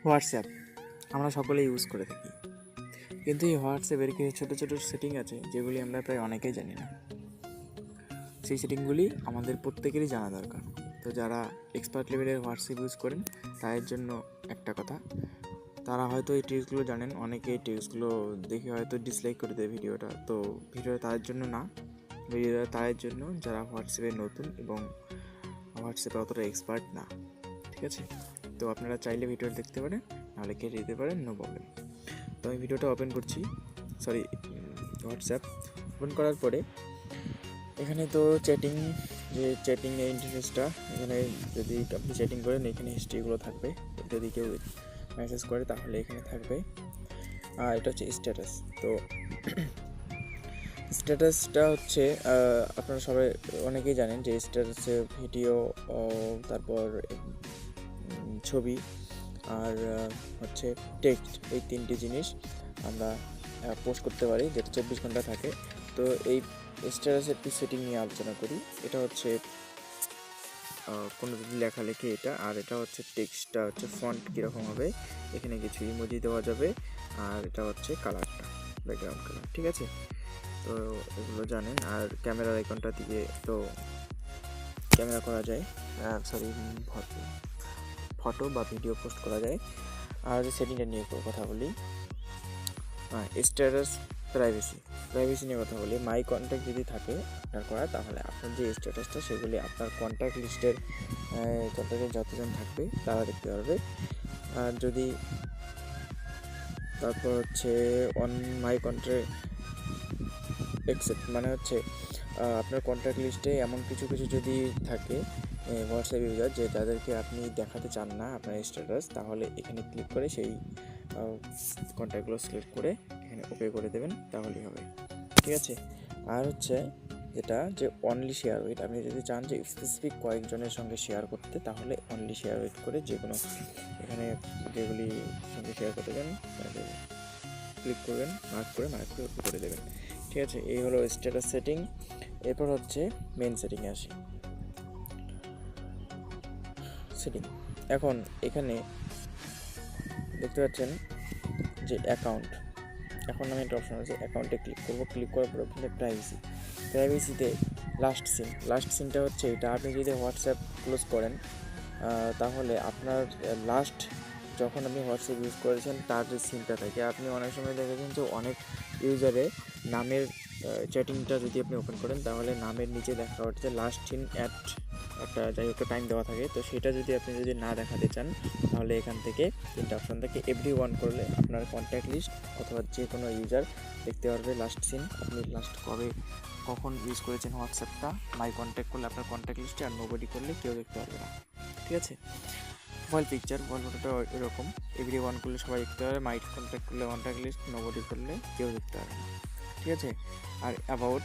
WhatsApp আমরা সকলেই use করে থাকি, কিন্তু এই হোয়াটসঅ্যাপের কিছু ছোটো ছোটো সেটিং আছে যেগুলি আমরা প্রায় অনেকেই জানি না। সেই সেটিংগুলি আমাদের প্রত্যেকেরই জানা দরকার। তো যারা এক্সপার্ট লেভেলের হোয়াটসঅ্যাপ ইউজ করেন তাদের জন্য একটা কথা, তারা হয়তো এই ট্রিক্সগুলো জানেন, অনেকে এই ট্রিক্সগুলো দেখে হয়তো ডিসলাইক করে দেয় ভিডিওটা। তো ভিডিওটা তাদের জন্য না, ভিডিওটা তাদের জন্য যারা হোয়াটসঅ্যাপে নতুন এবং হোয়াটসঅ্যাপে অতটা এক্সপার্ট না। ঠিক আছে, তো আপনারা চাইলে ভিডিওটা দেখতে পারেন, নাহলে কেটে দিতে পারেন, নো প্রবলেম। তো আমি ভিডিওটা ওপেন করছি, হোয়াটসঅ্যাপ ওপেন করার পরে এখানে তো চ্যাটিং এর ইন্টারফেসটা, এখানে যদি আপনি চ্যাটিং করেন এখানে হিস্ট্রিগুলো থাকবে, যদি কেউ মেসেজ করে তাহলে এখানে থাকবে। আর এটা হচ্ছে স্ট্যাটাস। তো স্ট্যাটাসটা হচ্ছে আপনারা সবাই অনেকেই জানেন যে স্ট্যাটাসে ভিডিও, তারপর ছবি আর হচ্ছে টেক্সট, এই তিনটি জিনিস আমরা পোস্ট করতে পারি, যেটা 24 ঘন্টা থাকে। তো এই স্ট্যাটাসের একটু সেটিং নিয়ে আলোচনা করি। এটা হচ্ছে কোনো যদি লেখালেখি এটা, আর এটা হচ্ছে টেক্সটটা হচ্ছে ফন্ট কীরকম হবে, এখানে কিছু ইমোজি দেওয়া যাবে, আর এটা হচ্ছে কালারটা, ব্যাকগ্রাউন্ড কালার। ঠিক আছে, তো এগুলো জানেন। আর ক্যামেরার আইকনটা দিয়ে তো ক্যামেরা করা যায়, ফটো বা ভিডিও পোস্ট করা যায়। আর সেটিংটা নিয়ে কথা বলি, স্ট্যাটাস প্রাইভেসি নিয়ে কথা বলি। মাই কন্ট্যাক্ট যদি থাকে আপনার করা, তাহলে আপনার যে স্ট্যাটাসটা সেগুলি আপনার কন্ট্যাক্ট লিস্টের কন্ট্যাক্টে যতজন থাকবে তারা দেখতে পারবে। আর যদি তারপর হচ্ছে অন মাই কন্ট্যাক্ট অ্যাকসেপ্ট, মানে হচ্ছে আপনার কন্ট্যাক্ট লিস্টে এমন কিছু যদি থাকে হোয়াটসঅ্যাপ ইউজার যে তাদেরকে আপনি দেখাতে চান না আপনার স্ট্যাটাস, তাহলে এখানে ক্লিক করে সেই কন্ট্যাক্টগুলো সিলেক্ট করে এখানে ওকে করে দেবেন, তাহলেই হবে। ঠিক আছে, আর হচ্ছে যেটা যে অনলি শেয়ার উইথ, আপনি যদি চান যে স্পেসিফিক কয়েকজনের সঙ্গে শেয়ার করতে, তাহলে অনলি শেয়ার উইথ করে যে কোনো এখানে যেগুলি সঙ্গে শেয়ার করতে চান ক্লিক করবেন, মার্ক করে ওকে করে দেবেন। ঠিক আছে, এই হলো স্ট্যাটাস সেটিং। এরপর হচ্ছে মেন সেটিংয়ে আসি। এখন এখানে দেখতে পাচ্ছেন যে অ্যাকাউন্ট, এখন আমি একটা অপশন আছে, অ্যাকাউন্টে ক্লিক করব। ক্লিক করার পর ওখানে প্রাইভেসিতে লাস্ট সিনটা হচ্ছে এটা। আপনি যদি হোয়াটসঅ্যাপ ক্লোজ করেন তাহলে আপনার লাস্ট যখন আপনি হোয়াটসঅ্যাপ ইউজ করেছেন তার যে সিনটা থাকে, আপনি অনেক সময় দেখেছেন যে অনেক ইউজারে নামের চ্যাটিংটা যদি আপনি ওপেন করেন তাহলে নামের নিচে দেখা হচ্ছে লাস্ট সিন অ্যাট একটা যাই হোক টাইম দেওয়া থাকে। তো সেটা আপনি যদি না দেখাতে চান, তাহলে এখান থেকে তিনটা অপশন থেকে এভরিওয়ান করলে আপনার কন্ট্যাক্ট লিস্ট অথবা যে কোনো ইউজার দেখতে পারবে লাস্ট সিন, আপনি লাস্ট কখন ইউজ করেছেন হোয়াটসঅ্যাপটা। মাই কন্ট্যাক্ট করলে আপনার কন্ট্যাক্ট লিস্টে, আর নোবডি করলে কেউ দেখতে পারবে না। ঠিক আছে, প্রোফাইল ফটোটা এরকম, এভরিওয়ান করলে সবাই দেখতে পারবে, মাই কন্ট্যাক্ট করলে কন্ট্যাক্ট লিস্ট, নোবডি করলে কেউ দেখতে পারবে না। ঠিক আছে, আর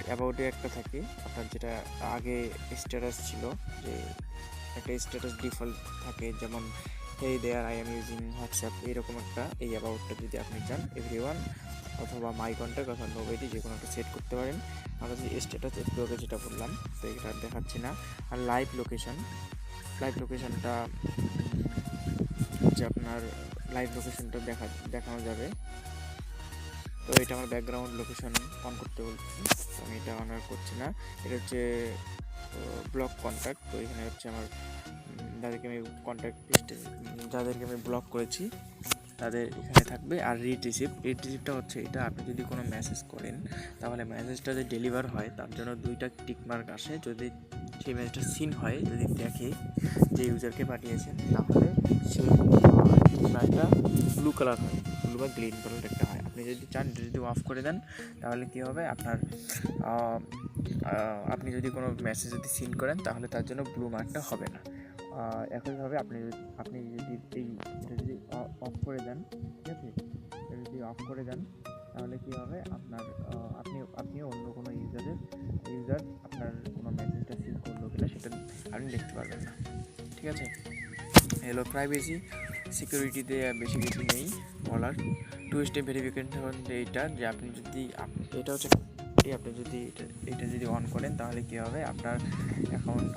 অ্যাবাউটে একটা থাকে আপনার, যেটা আগে স্ট্যাটাস ছিল, যে একটা স্ট্যাটাস ডিফল্ট থাকে, যেমন hey there I am using WhatsApp, এইরকম একটা। এই অ্যাবাউটটা যদি আপনি চান এভরিওয়ান অথবা মাই কন্ট্যাক্ট অথবা নোবডি যে কোনো একটা সেট করতে পারেন। আমরা যদি স্ট্যাটাস একটু আগে যেটা বললাম, তো এটা দেখাচ্ছি না। আর লাইভ লোকেশনটা হচ্ছে আপনার দেখানো যাবে। তো এটা আমার ব্যাকগ্রাউন্ড লোকেশন অন করতে বলছি, আমি এটা অন করছি না। এটা হচ্ছে ব্লক কন্ট্যাক্ট। তো এখানে হচ্ছে আমার যাদেরকে আমি ব্লক করেছি তাদের এখানে থাকবে। আর রিড রিসিপ্টটা হচ্ছে এটা, আপনি যদি কোনো মেসেজ করেন তাহলে মেসেজটা যে ডেলিভার হয় তার জন্য 2টা টিকমার্ক আসে। যদি সেই মেসেজটা সিন হয়, যদি দেখে যে ইউজারকে পাঠিয়েছেন, তাহলে সেই টিকমার্কটা ব্লু কালার হয়, ব্লু বা গ্রিন কালার একটা হয়। আপনি যদি চান যদি অফ করে দেন, তাহলে কী হবে, আপনার আপনি যদি কোনো মেসেজ সিন করেন তাহলে তার জন্য ব্লু মার্কটা হবে না। একইভাবে আপনি যদি অফ করে দেন, ঠিক আছে, যদি অফ করে দেন তাহলে কী হবে, আপনি অন্য কোনো ইউজার আপনার কোনো মেসেজটা সিন করলো কিনা সেটা আপনি দেখতে পারবেন না। ঠিক আছে, হ্যালো প্রাইভেসি সিকিউরিটিতে বেশি কিছু নেই বলার। 2 স্টেপ ভেরিফিকেশন এইটা, যে আপনি যদি এটা হচ্ছে নাম্বারটি আপনি যদি এটা যদি অন করেন তাহলে কী হবে,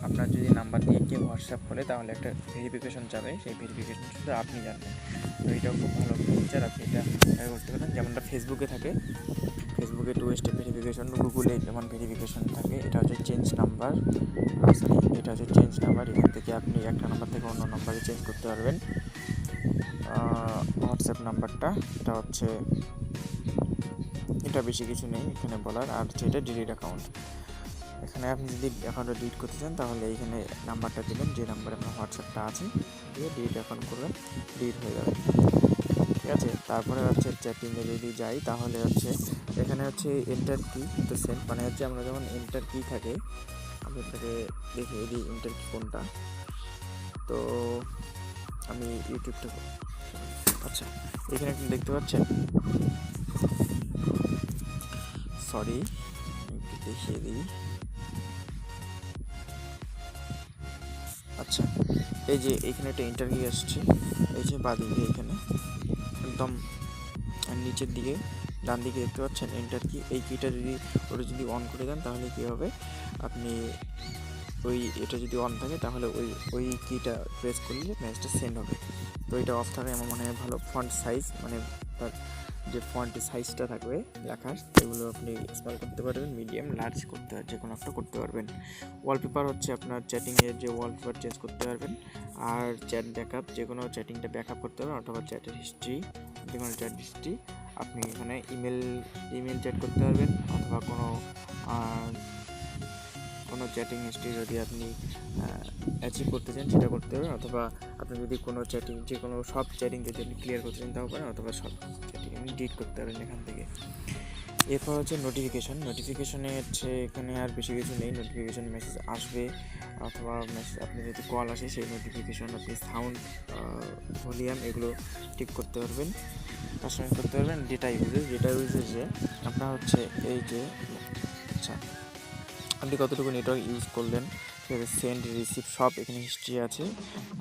আপনার যদি নাম্বার দিয়ে কেউ হোয়াটসঅ্যাপ খোলে তাহলে একটা ভেরিফিকেশন যাবে, সেই ভেরিফিকেশন শুধু আপনি জানবেন। তো এটাও খুব ভালো ফিচার, আপনি এটা করতে পারেন। যেমনটা ফেসবুকে থাকে, ফেসবুকে 2 স্টেপ ভেরিফিকেশন, গুগলে যেমন ভেরিফিকেশন থাকে, এটা হচ্ছে চেঞ্জ নাম্বার, এটা হচ্ছে চেঞ্জ নাম্বার। এখান থেকে আপনি একটা নাম্বার থেকে অন্য নাম্বারে চেঞ্জ করতে পারবেন হোয়াটসঅ্যাপ নাম্বারটা। এটা হচ্ছে, এটা বেশি কিছু নেই এখানে বলার। আর হচ্ছে এটা ডিলিট অ্যাকাউন্ট, এখানে আপনি যদি অ্যাকাউন্টটা ডিলিট করতে চান তাহলে এইখানে নাম্বারটা দিবেন, যে নাম্বারে আপনার হোয়াটসঅ্যাপটা আছে, দিয়ে ডিলিট অ্যাকাউন্ট করবেন, ডিলিট হয়ে যাবে। ঠিক আছে, তারপরে হচ্ছে চ্যাটিংয়ে যদি যাই তাহলে হচ্ছে এখানে হচ্ছে এন্টার কি তো সেন্ড, মানে হচ্ছে আমরা যেমন এন্টার কি থাকে, আমি আপনাকে দেখিয়ে দিই এন্টার কি কোনটা। তো আমি ইউটিউবটা, আচ্ছা এখানে আপনি দেখতে পাচ্ছেন, সরি একটু দেখিয়ে দিই। আচ্ছা, এই যে এখানে একটা এন্টার কি আসছে, এই যে বাদিকে এখানে একদম নিচের দিকে ডান দিকে দেখতে পাচ্ছেন এন্টার কি, এই কিটা যদি অন করে দেন তাহলে কী হবে, আপনি এটা যদি অন থাকে তাহলে ওই কিটা প্রেস করলে মেসেজটা সেন্ড হবে। তো এটা অফ থাকে আমার মনে হয় ভালো। ফন্ট সাইজ, মানে তার যে ফন্টের সাইজটা থাকবে লেখার, এগুলো আপনি স্মল করতে পারবেন, মিডিয়াম, লার্জ করতে পারবেন, যে কোনো একটা করতে পারবেন। ওয়ালপেপার হচ্ছে আপনার চ্যাটিংয়ের যে ওয়ালপেপার চেঞ্জ করতে পারবেন। আর চ্যাট ব্যাকআপ, যে কোনো চ্যাটিংটা ব্যাকআপ করতে পারবেন, অথবা চ্যাটের হিস্ট্রি, যে কোনো চ্যাট হিস্ট্রি আপনি এখানে ইমেল চ্যাট করতে পারবেন, অথবা কোনো চ্যাটিং হিস্ট্রি যদি আপনি অ্যাচিভ করতে চান সেটা করতে পারবেন, অথবা আপনি যদি কোনো চ্যাটিং, যে কোনো সব চ্যাটিং যদি আপনি ক্লিয়ার করতে চান তাও পারেন, অথবা সব চ্যাটিং আপনি ডিলিট করতে পারবেন এখান থেকে। এরপর হচ্ছে নোটিফিকেশনে হচ্ছে এখানে আর বেশি কিছু নেই। নোটিফিকেশন মেসেজ আসবে, অথবা আপনি যদি কল আসে সেই নোটিফিকেশন, আপনি সাউন্ড, ভলিউম এগুলো ঠিক করতে পারবেন, কাস্টমাইজ করতে পারবেন। ডেটা ইউজেজে আপনার হচ্ছে এই যে, আচ্ছা আপনি কতটুকু নেটওয়ার্ক ইউজ করলেন, ঠিক আছে, সেন্ড রিসিভ সব এখানে হিস্ট্রি আছে।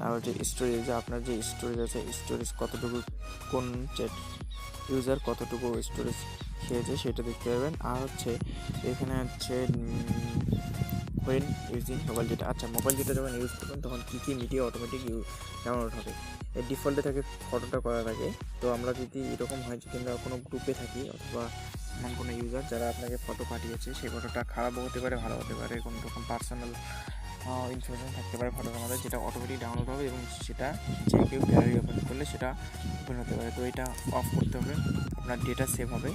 আর যে স্টোরেজ, আপনার যে স্টোরেজ আছে, স্টোরেজ কতটুকু, কোন চ্যাট ইউজার কতটুকু স্টোরেজ খেয়েছে সেটা দেখতে পারবেন। আর হচ্ছে এখানে হচ্ছে হোয়েন ইউজিং মোবাইল ডেটা, আচ্ছা মোবাইল ডেটা যখন ইউজ করবেন তখন কী কী মিডিয়া অটোমেটিক ডাউনলোড হবে। এর ডিফল্টে থাকে ফটোটা করা থাকে। তো আমরা যদি এরকম হয় যদি আমরা কোনো গ্রুপে থাকি, অথবা এমন কোনো ইউজার যারা আপনাকে ফটো পাঠিয়েছে, সেই ফটোটা খারাপও হতে পারে, ভালো হতে পারে, কোনো রকম পার্সোনাল ইনফরমেশন থাকতে পারে ফটোর মধ্যে, যেটা অটোমেটিক ডাউনলোড হবে এবং সেটা যে কেউ গ্যালারি ওপেন করলে সেটা ওপেন হতে পারে। তো এটা অফ করতে হবে, আপনার ডেটা সেভ হবে,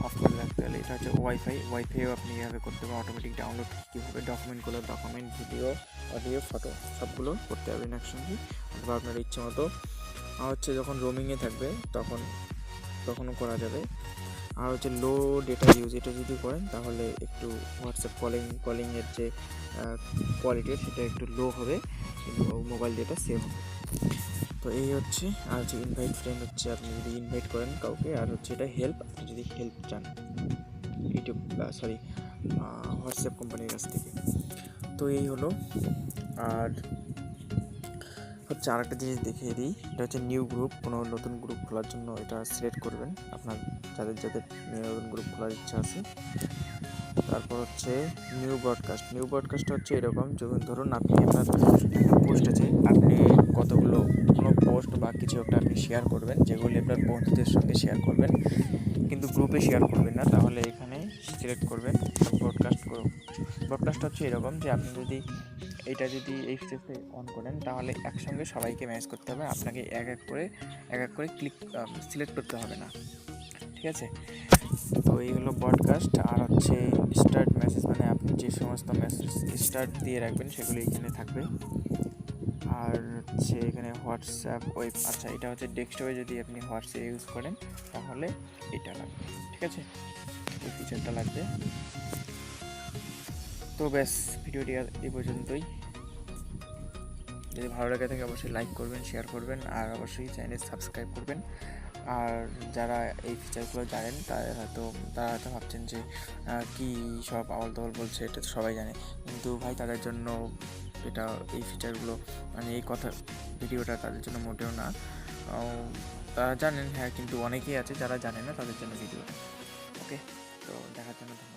অফ করে রাখতে হলে। এটা হচ্ছে ওয়াইফাইও আপনি এভাবে করতে পারেন, অটোমেটিক ডাউনলোড কীভাবে ডকুমেন্ট, ভিডিও, অডিও, ফটো সবগুলো করতে পারবেন একসঙ্গে, অথবা আপনার ইচ্ছে মতো হচ্ছে যখন রোমিংয়ে থাকবে তখনও করা যাবে। আর হচ্ছে লো ডেটা ইউজ, এটা যদি করেন তাহলে একটু হোয়াটসঅ্যাপ কলিংয়ের যে কোয়ালিটি সেটা একটু লো হবে, কিন্তু মোবাইল ডেটা সেভ হবে। তো এই হচ্ছে। আর হচ্ছে ইনভাইট ফ্রেন্ড, হচ্ছে আপনি যদি ইনভাইট করেন কাউকে, আর হচ্ছে এটা হেল্প, আপনি যদি হেল্প চান হোয়াটসঅ্যাপ কোম্পানির কাছ থেকে। তো এই হলো। আর হচ্ছে আরেকটা জিনিস দেখিয়ে দিই, এটা হচ্ছে নিউ গ্রুপ, কোনো নতুন গ্রুপ খোলার জন্য এটা সিলেক্ট করবেন আপনার যাদের নতুন গ্রুপ খোলার ইচ্ছা আছে। তারপর হচ্ছে নিউ ব্রডকাস্ট হচ্ছে এরকম, যখন ধরুন আপনি আপনার একটা পোস্ট আছে, আপনি কোনো পোস্ট বা কিছু একটা আপনি শেয়ার করবেন, যেগুলি আপনার বন্ধুদের সঙ্গে শেয়ার করবেন, কিন্তু গ্রুপে শেয়ার করবেন না, তাহলে এখানে সিলেক্ট করবেন ব্রডকাস্ট হচ্ছে এরকম যে আপনি যদি এই ফিচারটা অন করেন তাহলে একসঙ্গে সবাইকে ম্যানেজ করতে হবে, আপনাকে এক এক করে সিলেক্ট করতে হবে না, ঠিক আছে। তো এই হলো ব্রডকাস্ট। আর হচ্ছে স্টার্ট মেসেজ, মানে আপনি যে সমস্ত মেসেজ স্টার্ট দিয়ে রাখবেন সেগুলো এখানে থাকবে। আর হচ্ছে এখানে হোয়াটসঅ্যাপ ওয়েব, আচ্ছা এটা হচ্ছে ডেস্কটপে যদি আপনি হোয়াটসঅ্যাপ ইউজ করেন তাহলে এটা লাগবে, ঠিক আছে, এই ফিচারটা লাগবে। তো ব্যাস, ভিডিওটি এই পর্যন্তই। যদি ভালো লাগে থাকে অবশ্যই লাইক করবেন, শেয়ার করবেন, আর অবশ্যই চ্যানেল সাবস্ক্রাইব করবেন। আর যারা এই ফিচারগুলো জানেন তারা হয়তো ভাবছেন যে কী সব আওয়াল তাওয়াল বলছে, এটা তো সবাই জানে, কিন্তু ভাই তাদের জন্য এই ফিচারগুলো, মানে এই ভিডিওটা তাদের জন্য মোটেও না। তারা জানেন, হ্যাঁ, কিন্তু অনেকেই আছে যারা জানে না, তাদের জন্য ভিডিওটা। ওকে, তো দেখার জন্য ধন্যবাদ।